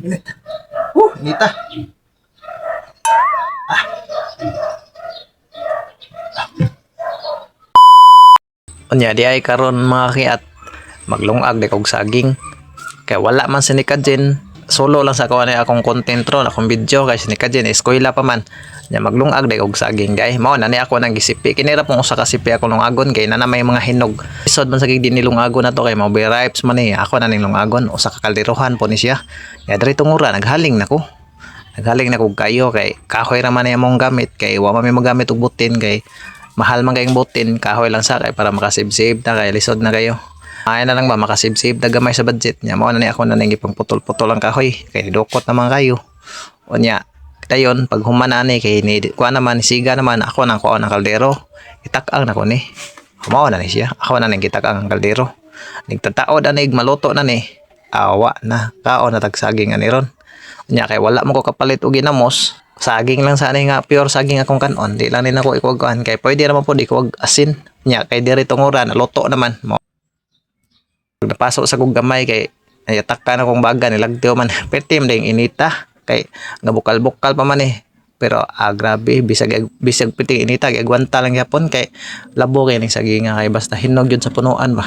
Init. Inita. Unya di ay karon mga kiat maglungag di kog saging. Kaya wala man si Nikadjin. Solo lang sa kuha na akong content ron, akong video kay si Nikadjin eskwela pa man. Nya maglungag di kog saging day. Mao na ni ako nang gisipi. Kinira pong usa ka sipi ako lungagon kay na may mga hinog. Isod man sa gid ni lungagon na to kay mao ripes man ni. Ako na ning lungagon usa ka kalderohan po ni siya. Ya diri tungura naghaling nako. Naghaling na kog kayo kay kahoy ra man ni among gamit kay wa man mi magamit og butin kay mahal man kayong butin kahoy lang sa kay para makasave-save na kay lisod na kayo. Ay na lang ba makasave-save na gamay sa budget niya. Mao na ni ako na ning gipang putol-putol ang kahoy kay dukot naman kayo. Unya dayon pag humana ni kay ni kuha naman siga naman ako nang kuha ng kaldero. Itak-ang nako ni. Mao na ni siya. Ako na ning gitak-ang ang kaldero. Nigtataod anig maluto na ni. Awa na kaon na tagsaging ani ron. Unya kay wala mo ko kapalit og ginamos. Saging lang sana nga pure saging akong kanon. Di lang din ako ikuwagkuhan kay pwede naman po di ko asin. Nya kay diri tungura na luto naman. Napasok sa kong gamay kay ayatak ka na kong baga nilagtiw man petim ding inita kay nga bukal-bukal pa man eh pero grabe bisag piting inita kay agwanta lang yapon kay labo kay ning saginga kay basta hinog yun sa punuan ba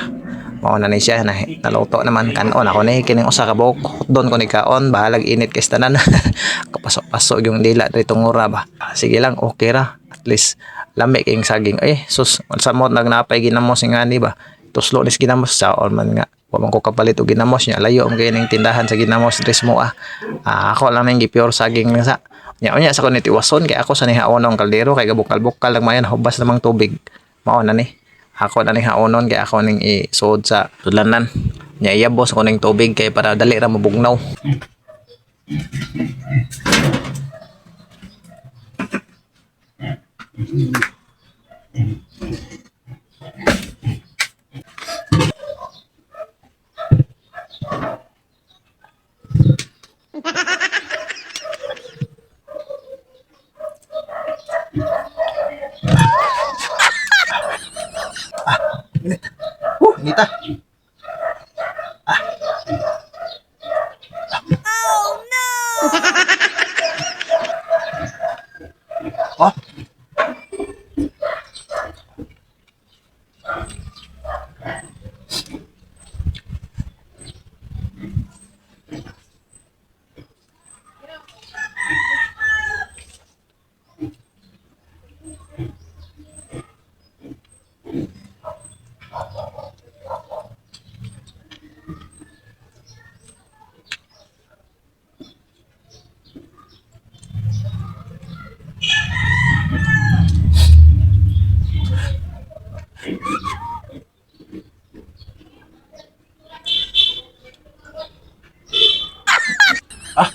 mao na ni siya na naluto naman kanon ako ni kining usa ka buok don ko ni kaon bahalag init kay tanan kapasok-pasok yung dila dito ngura ba sige lang okay ra at least lami king saging sus sa mo nagnapay ginamos ngani ba tuslo nis ginamos sa man nga wa man ko kapalit og ginamos nya layo ang kining tindahan sa ginamos dress mo ako lang nang gi-pure saging lang sa nya sa kunit iwason kay ako sa ni haonon kaldero kay gabukal-bukal lang mayan hubas namang tubig mao na ni ako na ni haonon kay ako ning isuod sa sudlanan nya iyabos ko ning tubig kay para dali ra mabugnaw. Init. Inita. Oh. Ah.